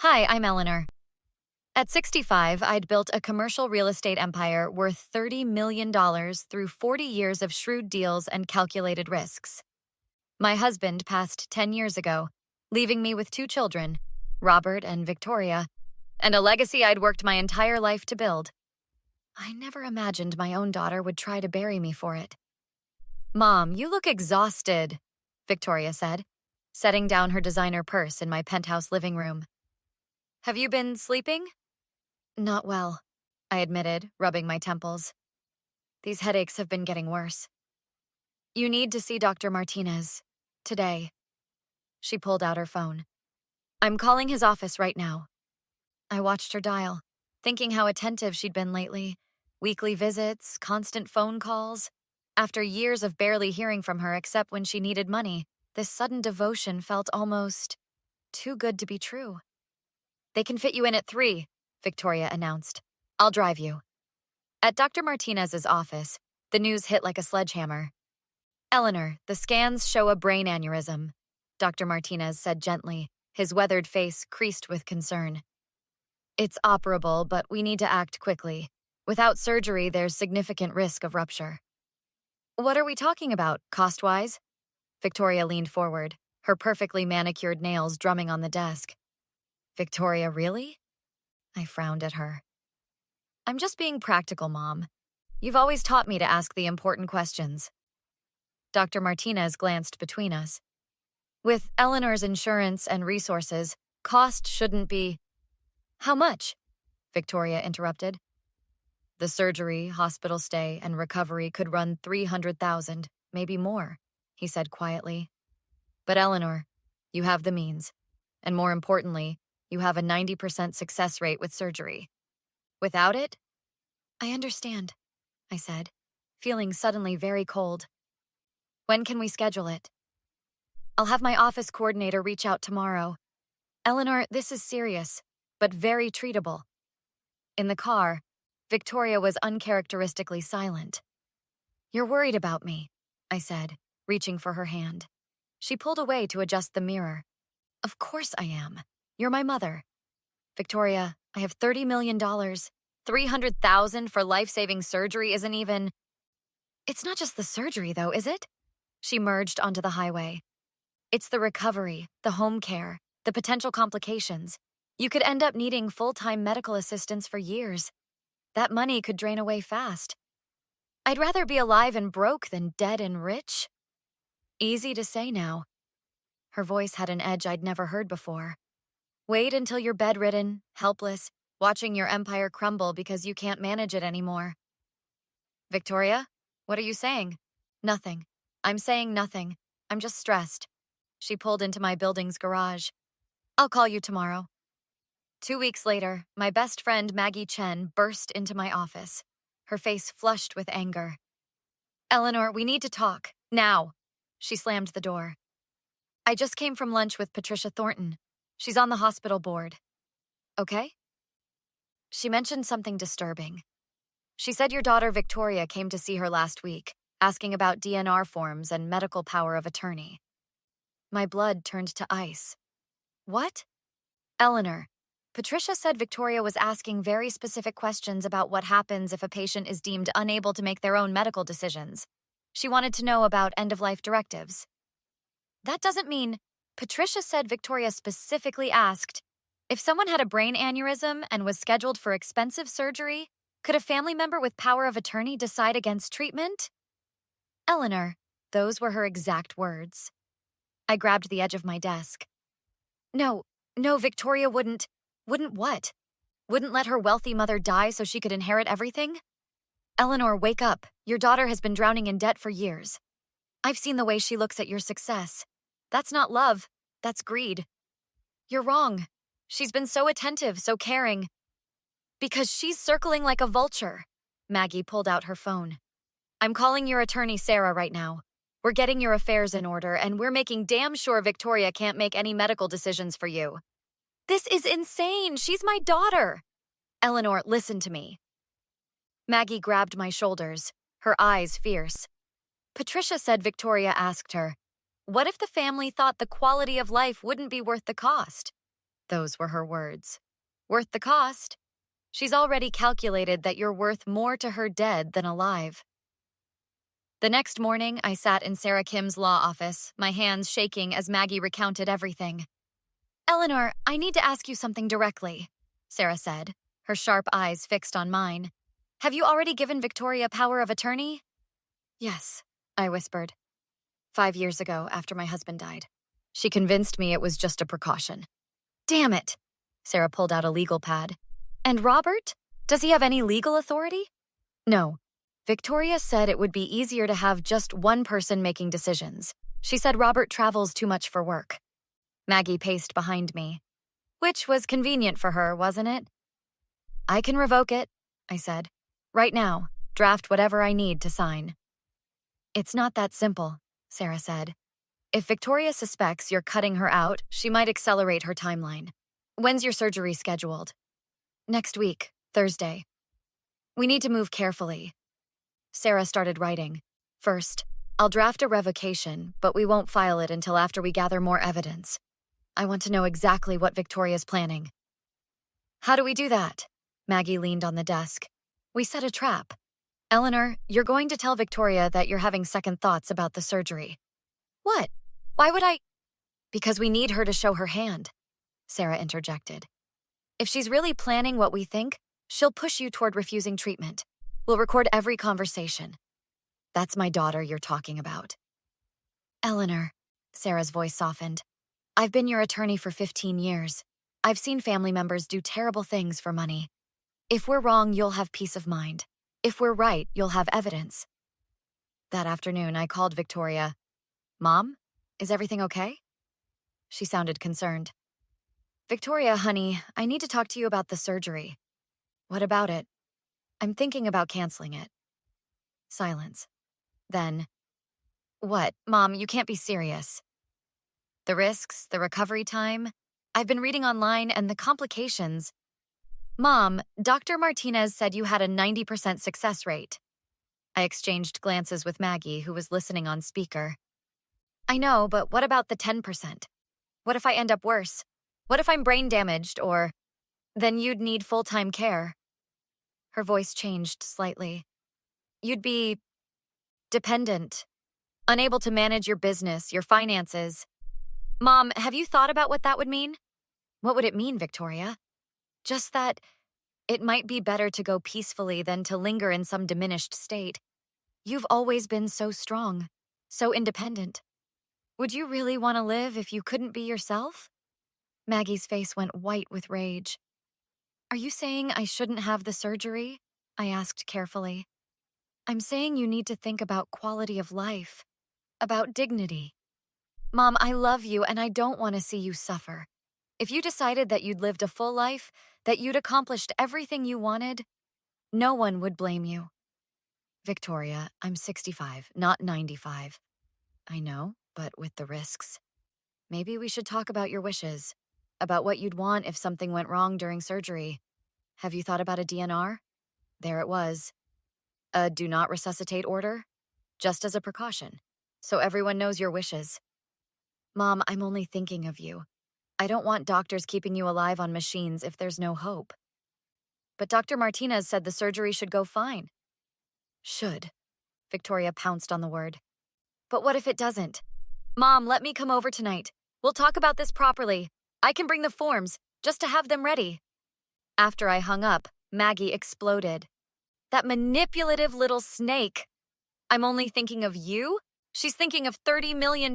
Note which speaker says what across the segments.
Speaker 1: Hi, I'm Eleanor. At 65, I'd built a commercial real estate empire worth $30 million through 40 years of shrewd deals and calculated risks. My husband passed 10 years ago, leaving me with two children, Robert and Victoria, and a legacy I'd worked my entire life to build. I never imagined my own daughter would try to bury me for it. "Mom, you look exhausted," Victoria said, setting down her designer purse in my penthouse living room. "Have you been sleeping?" "Not well," I admitted, rubbing my temples. "These headaches have been getting worse." "You need to see Dr. Martinez. Today." She pulled out her phone. "I'm calling his office right now." I watched her dial, thinking how attentive she'd been lately. Weekly visits, constant phone calls. After years of barely hearing from her except when she needed money, this sudden devotion felt almost too good to be true. "They can fit you in at 3, Victoria announced. "I'll drive you." At Dr. Martinez's office, the news hit like a sledgehammer. "Eleanor, the scans show a brain aneurysm," Dr. Martinez said gently, his weathered face creased with concern. "It's operable, but we need to act quickly. Without surgery, there's significant risk of rupture." "What are we talking about, cost-wise?" Victoria leaned forward, her perfectly manicured nails drumming on the desk. "Victoria, really?" I frowned at her. "I'm just being practical, Mom. You've always taught me to ask the important questions." Dr. Martinez glanced between us. "With Eleanor's insurance and resources, cost shouldn't be—" "How much?" Victoria interrupted. "The surgery, hospital stay, and recovery could run $300,000, maybe more," he said quietly. "But Eleanor, you have the means. And more importantly, you have a 90% success rate with surgery. Without it—" "I understand," I said, feeling suddenly very cold. "When can we schedule it?" "I'll have my office coordinator reach out tomorrow. Eleanor, this is serious, but very treatable." In the car, Victoria was uncharacteristically silent. "You're worried about me," I said, reaching for her hand. She pulled away to adjust the mirror. "Of course I am. You're my mother." "Victoria, I have $30 million. $300,000 for life-saving surgery isn't even—" "It's not just the surgery, though, is it?" She merged onto the highway. "It's the recovery, the home care, the potential complications. You could end up needing full-time medical assistance for years. That money could drain away fast. I'd rather be alive and broke than dead and rich." "Easy to say now." Her voice had an edge I'd never heard before. "Wait until you're bedridden, helpless, watching your empire crumble because you can't manage it anymore." "Victoria, what are you saying?" "Nothing. I'm saying nothing. I'm just stressed." She pulled into my building's garage. "I'll call you tomorrow." 2 weeks later, my best friend Maggie Chen burst into my office, her face flushed with anger. "Eleanor, we need to talk. Now." She slammed the door. "I just came from lunch with Patricia Thornton. She's on the hospital board." "Okay?" She mentioned something disturbing. She said your daughter Victoria came to see her last week, asking about DNR forms and medical power of attorney. My blood turned to ice. "What?" "Eleanor, Patricia said Victoria was asking very specific questions about what happens if a patient is deemed unable to make their own medical decisions. She wanted to know about end-of-life directives." "That doesn't mean—" "Patricia said Victoria specifically asked, if someone had a brain aneurysm and was scheduled for expensive surgery, could a family member with power of attorney decide against treatment?" "Eleanor," those were her exact words. I grabbed the edge of my desk. No, Victoria wouldn't." "Wouldn't what? Wouldn't let her wealthy mother die so she could inherit everything?" "Eleanor, wake up. Your daughter has been drowning in debt for years. I've seen the way she looks at your success. That's not love. That's greed. You're wrong. She's been so attentive, so caring." "Because she's circling like a vulture." Maggie pulled out her phone. "I'm calling your attorney Sarah right now. We're getting your affairs in order, and we're making damn sure Victoria can't make any medical decisions for you." "This is insane. She's my daughter." "Eleanor, listen to me." Maggie grabbed my shoulders, her eyes fierce. "Patricia said Victoria asked her, what if the family thought the quality of life wouldn't be worth the cost? Those were her words. Worth the cost. She's already calculated that you're worth more to her dead than alive. The next morning, I sat in Sarah Kim's law office, my hands shaking as Maggie recounted everything. Eleanor, I need to ask you something directly, Sarah said, her sharp eyes fixed on mine. Have you already given Victoria power of attorney? Yes, I whispered. 5 years ago, after my husband died. She convinced me it was just a precaution. Damn it! Sarah pulled out a legal pad. And Robert? Does he have any legal authority? No. Victoria said it would be easier to have just one person making decisions. She said Robert travels too much for work. Maggie paced behind me. Which was convenient for her, wasn't it? I can revoke it, I said. Right now, draft whatever I need to sign. It's not that simple, Sarah said. If Victoria suspects you're cutting her out, she might accelerate her timeline. When's your surgery scheduled? Next week, Thursday. We need to move carefully. Sarah started writing. First, I'll draft a revocation, but we won't file it until after we gather more evidence. I want to know exactly what Victoria's planning. How do we do that? Maggie leaned on the desk. We set a trap. Eleanor, you're going to tell Victoria that you're having second thoughts about the surgery. What? Why would I? Because we need her to show her hand, Sarah interjected. If she's really planning what we think, she'll push you toward refusing treatment. We'll record every conversation. That's my daughter you're talking about. Eleanor, Sarah's voice softened. I've been your attorney for 15 years. I've seen family members do terrible things for money. If we're wrong, you'll have peace of mind. If we're right, you'll have evidence. That afternoon, I called Victoria. Mom, is everything okay? She sounded concerned. Victoria, honey, I need to talk to you about the surgery. What about it? I'm thinking about canceling it. Silence. Then, what? Mom, you can't be serious. The risks, the recovery time. I've been reading online and the complications. Mom, Dr. Martinez said you had a 90% success rate. I exchanged glances with Maggie, who was listening on speaker. I know, but what about the 10%? What if I end up worse? What if I'm brain damaged or... Then you'd need full-time care. Her voice changed slightly. You'd be... dependent. Unable to manage your business, your finances. Mom, have you thought about what that would mean? What would it mean, Victoria? Just that it might be better to go peacefully than to linger in some diminished state. You've always been so strong, so independent. Would you really want to live if you couldn't be yourself? Maggie's face went white with rage. Are you saying I shouldn't have the surgery? I asked carefully. I'm saying you need to think about quality of life, about dignity. Mom, I love you and I don't want to see you suffer. If you decided that you'd lived a full life, that you'd accomplished everything you wanted, no one would blame you. Victoria, I'm 65, not 95. I know, but with the risks. Maybe we should talk about your wishes, about what you'd want if something went wrong during surgery. Have you thought about a DNR? There it was. A do not resuscitate order? Just as a precaution, so everyone knows your wishes. Mom, I'm only thinking of you. I don't want doctors keeping you alive on machines if there's no hope. But Dr. Martinez said the surgery should go fine. Should. Victoria pounced on the word. But what if it doesn't? Mom, let me come over tonight. We'll talk about this properly. I can bring the forms, just to have them ready. After I hung up, Maggie exploded. That manipulative little snake. I'm only thinking of you? She's thinking of $30 million.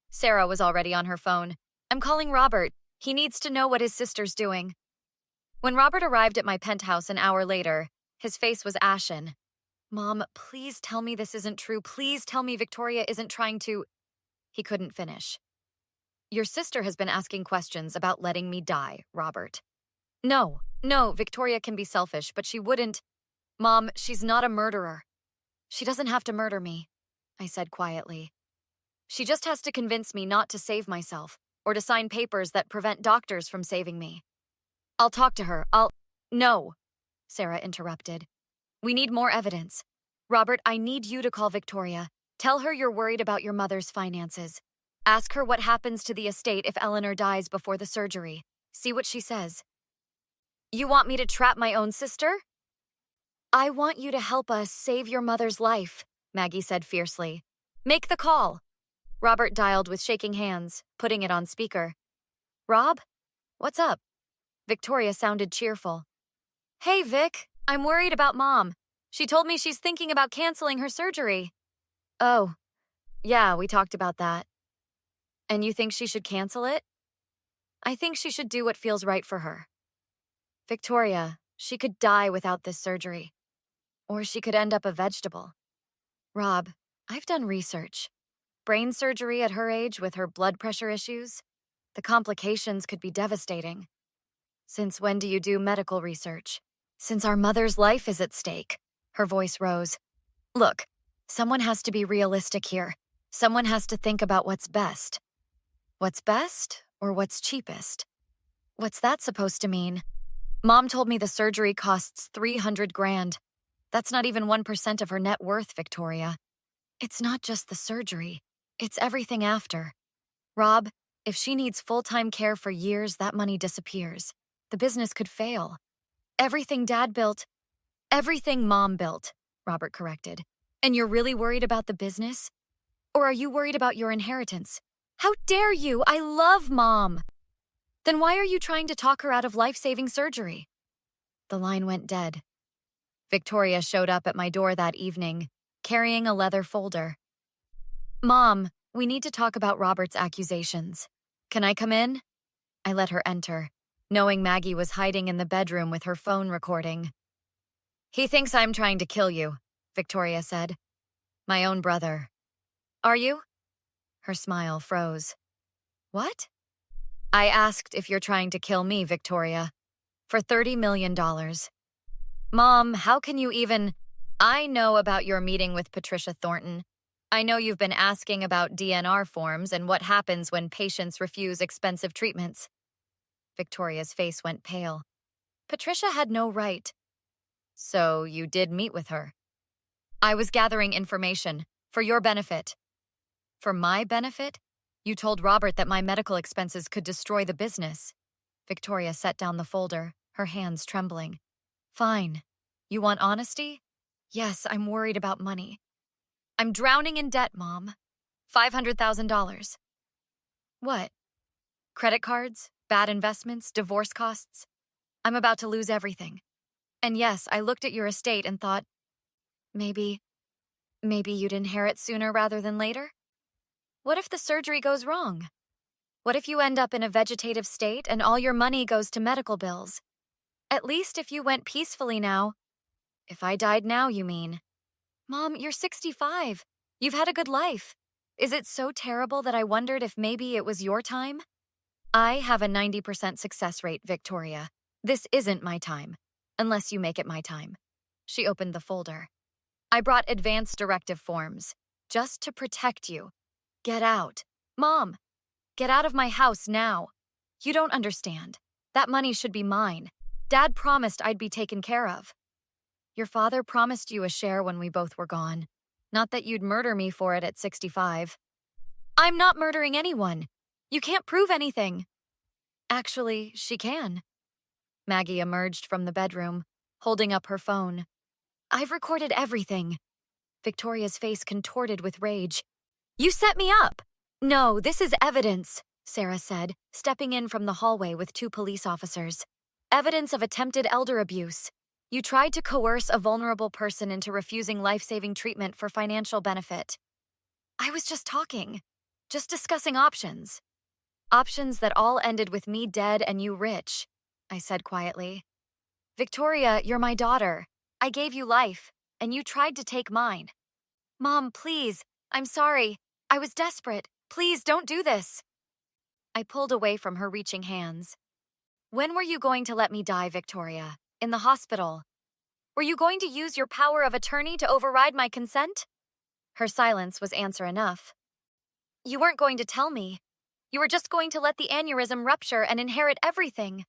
Speaker 1: Sarah was already on her phone. I'm calling Robert. He needs to know what his sister's doing. When Robert arrived at my penthouse an hour later, his face was ashen. Mom, please tell me this isn't true. Please tell me Victoria isn't trying to... He couldn't finish. Your sister has been asking questions about letting me die, Robert. No, Victoria can be selfish, but she wouldn't... Mom, she's not a murderer. She doesn't have to murder me, I said quietly. She just has to convince me not to save myself, or to sign papers that prevent doctors from saving me. I'll talk to her. No, Sarah interrupted. We need more evidence. Robert, I need you to call Victoria. Tell her you're worried about your mother's finances. Ask her what happens to the estate if Eleanor dies before the surgery. See what she says. You want me to trap my own sister? I want you to help us save your mother's life, Maggie said fiercely. Make the call. Robert dialed with shaking hands, putting it on speaker. Rob? What's up? Victoria sounded cheerful. Hey, Vic. I'm worried about Mom. She told me she's thinking about canceling her surgery. Oh, yeah, we talked about that. And you think she should cancel it? I think she should do what feels right for her. Victoria, she could die without this surgery. Or she could end up a vegetable. Rob, I've done research. Brain surgery at her age with her blood pressure issues? The complications could be devastating. Since when do you do medical research? Since our mother's life is at stake. Her voice rose. Look, someone has to be realistic here. Someone has to think about what's best. What's best or what's cheapest? What's that supposed to mean? Mom told me the surgery costs $300,000. That's not even 1% of her net worth, Victoria. It's not just the surgery. It's everything after. Rob, if she needs full-time care for years, that money disappears. The business could fail. Everything Dad built, everything Mom built, Robert corrected. And you're really worried about the business? Or are you worried about your inheritance? How dare you? I love Mom. Then why are you trying to talk her out of life-saving surgery? The line went dead. Victoria showed up at my door that evening, carrying a leather folder. Mom, we need to talk about Robert's accusations. Can I come in? I let her enter, knowing Maggie was hiding in the bedroom with her phone recording. He thinks I'm trying to kill you, Victoria said. My own brother. Are you? Her smile froze. What? I asked if you're trying to kill me, Victoria. For $30 million. Mom, how can you even... I know about your meeting with Patricia Thornton. I know you've been asking about DNR forms and what happens when patients refuse expensive treatments. Victoria's face went pale. Patricia had no right. So you did meet with her. I was gathering information for your benefit. For my benefit? You told Robert that my medical expenses could destroy the business. Victoria set down the folder, her hands trembling. Fine. You want honesty? Yes, I'm worried about money. I'm drowning in debt, Mom. $500,000. What? Credit cards? Bad investments? Divorce costs? I'm about to lose everything. And yes, I looked at your estate and thought, maybe you'd inherit sooner rather than later? What if the surgery goes wrong? What if you end up in a vegetative state and all your money goes to medical bills? At least if you went peacefully now. If I died now, you mean? Mom, you're 65. You've had a good life. Is it so terrible that I wondered if maybe it was your time? I have a 90% success rate, Victoria. This isn't my time, unless you make it my time. She opened the folder. I brought advance directive forms, just to protect you. Get out. Mom, get out of my house now. You don't understand. That money should be mine. Dad promised I'd be taken care of. Your father promised you a share when we both were gone. Not that you'd murder me for it at 65. I'm not murdering anyone. You can't prove anything. Actually, she can. Maggie emerged from the bedroom, holding up her phone. I've recorded everything. Victoria's face contorted with rage. You set me up! No, this is evidence, Sarah said, stepping in from the hallway with 2 police officers. Evidence of attempted elder abuse. You tried to coerce a vulnerable person into refusing life-saving treatment for financial benefit. I was just talking. Just discussing options. Options that all ended with me dead and you rich, I said quietly. Victoria, you're my daughter. I gave you life, and you tried to take mine. Mom, please, I'm sorry. I was desperate. Please don't do this. I pulled away from her reaching hands. When were you going to let me die, Victoria? In the hospital? Were you going to use your power of attorney to override my consent? Her silence was answer enough. You weren't going to tell me. You were just going to let the aneurysm rupture and inherit everything.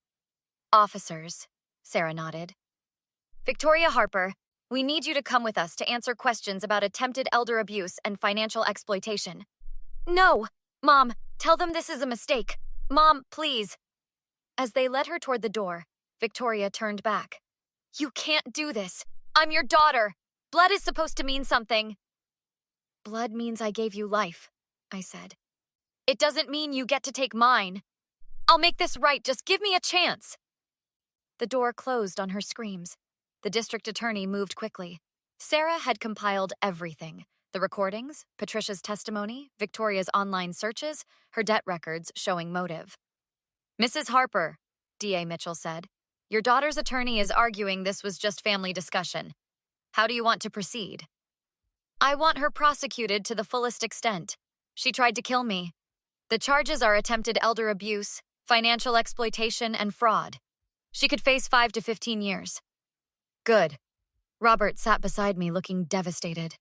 Speaker 1: Officers, Sarah nodded. Victoria Harper, we need you to come with us to answer questions about attempted elder abuse and financial exploitation. No! Mom, tell them this is a mistake. Mom, please. As they led her toward the door, Victoria turned back. You can't do this. I'm your daughter. Blood is supposed to mean something. Blood means I gave you life, I said. It doesn't mean you get to take mine. I'll make this right. Just give me a chance. The door closed on her screams. The district attorney moved quickly. Sarah had compiled everything. The recordings, Patricia's testimony, Victoria's online searches, her debt records showing motive. Mrs. Harper, D.A. Mitchell said, your daughter's attorney is arguing this was just family discussion. How do you want to proceed? I want her prosecuted to the fullest extent. She tried to kill me. The charges are attempted elder abuse, financial exploitation, and fraud. She could face 5 to 15 years. Good. Robert sat beside me looking devastated.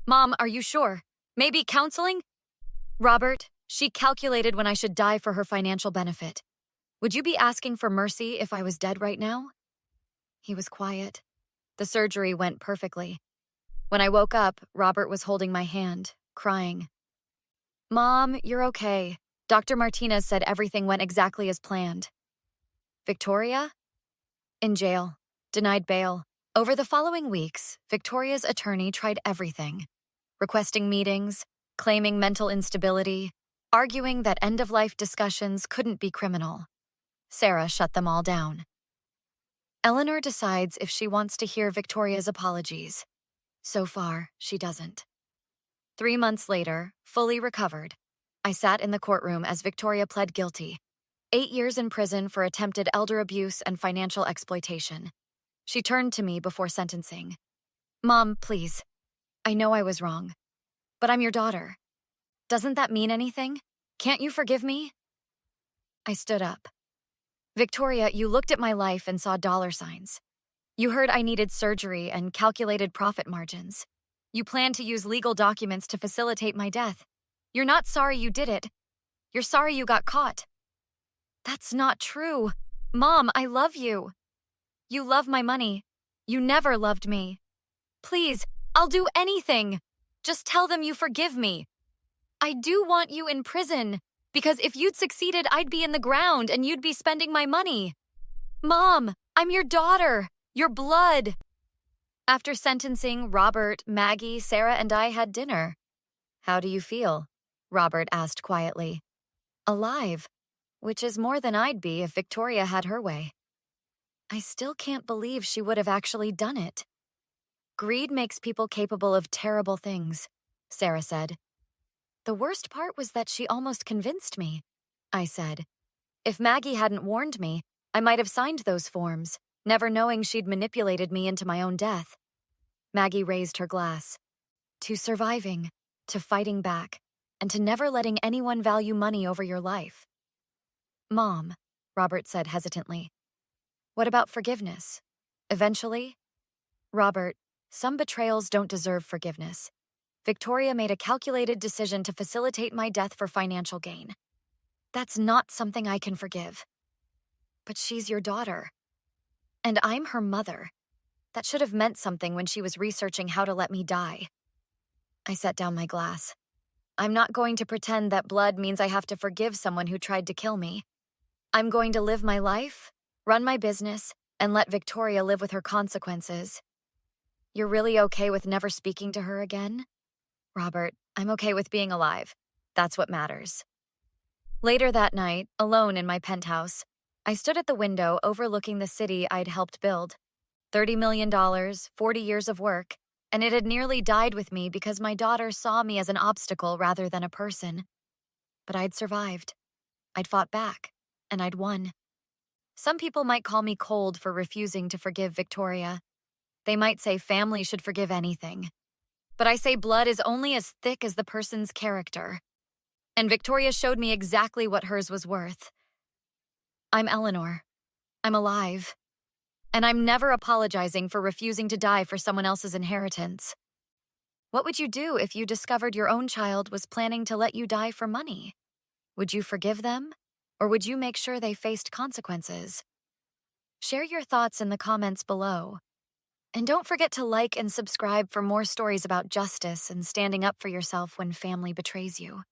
Speaker 1: Mom, are you sure? Maybe counseling? Robert, she calculated when I should die for her financial benefit. Would you be asking for mercy if I was dead right now? He was quiet. The surgery went perfectly. When I woke up, Robert was holding my hand, crying. Mom, you're okay. Dr. Martinez said everything went exactly as planned. Victoria? In jail. Denied bail. Over the following weeks, Victoria's attorney tried everything. Requesting meetings, claiming mental instability, arguing that end-of-life discussions couldn't be criminal. Sarah shut them all down. Eleanor decides if she wants to hear Victoria's apologies. So far, she doesn't. 3 months later, fully recovered, I sat in the courtroom as Victoria pled guilty. 8 years in prison for attempted elder abuse and financial exploitation. She turned to me before sentencing. Mom, please. I know I was wrong. But I'm your daughter. Doesn't that mean anything? Can't you forgive me? I stood up. Victoria, you looked at my life and saw dollar signs. You heard I needed surgery and calculated profit margins. You planned to use legal documents to facilitate my death. You're not sorry you did it. You're sorry you got caught. That's not true. Mom, I love you. You love my money. You never loved me. Please, I'll do anything. Just tell them you forgive me. I do want you in prison, because if you'd succeeded, I'd be in the ground and you'd be spending my money. Mom, I'm your daughter, your blood. After sentencing, Robert, Maggie, Sarah, and I had dinner. How do you feel? Robert asked quietly. Alive, which is more than I'd be if Victoria had her way. I still can't believe she would have actually done it. Greed makes people capable of terrible things, Sarah said. The worst part was that she almost convinced me, I said. If Maggie hadn't warned me, I might have signed those forms, never knowing she'd manipulated me into my own death. Maggie raised her glass. To surviving, to fighting back, and to never letting anyone value money over your life. Mom, Robert said hesitantly. What about forgiveness? Eventually? Robert, some betrayals don't deserve forgiveness. Victoria made a calculated decision to facilitate my death for financial gain. That's not something I can forgive. But she's your daughter. And I'm her mother. That should have meant something when she was researching how to let me die. I set down my glass. I'm not going to pretend that blood means I have to forgive someone who tried to kill me. I'm going to live my life, run my business, and let Victoria live with her consequences. You're really okay with never speaking to her again? Robert, I'm okay with being alive. That's what matters. Later that night, alone in my penthouse, I stood at the window overlooking the city I'd helped build. $30 million, 40 years of work, and it had nearly died with me because my daughter saw me as an obstacle rather than a person. But I'd survived. I'd fought back, and I'd won. Some people might call me cold for refusing to forgive Victoria. They might say family should forgive anything. But I say blood is only as thick as the person's character. And Victoria showed me exactly what hers was worth. I'm Eleanor. I'm alive. And I'm never apologizing for refusing to die for someone else's inheritance. What would you do if you discovered your own child was planning to let you die for money? Would you forgive them? Or would you make sure they faced consequences? Share your thoughts in the comments below. And don't forget to like and subscribe for more stories about justice and standing up for yourself when family betrays you.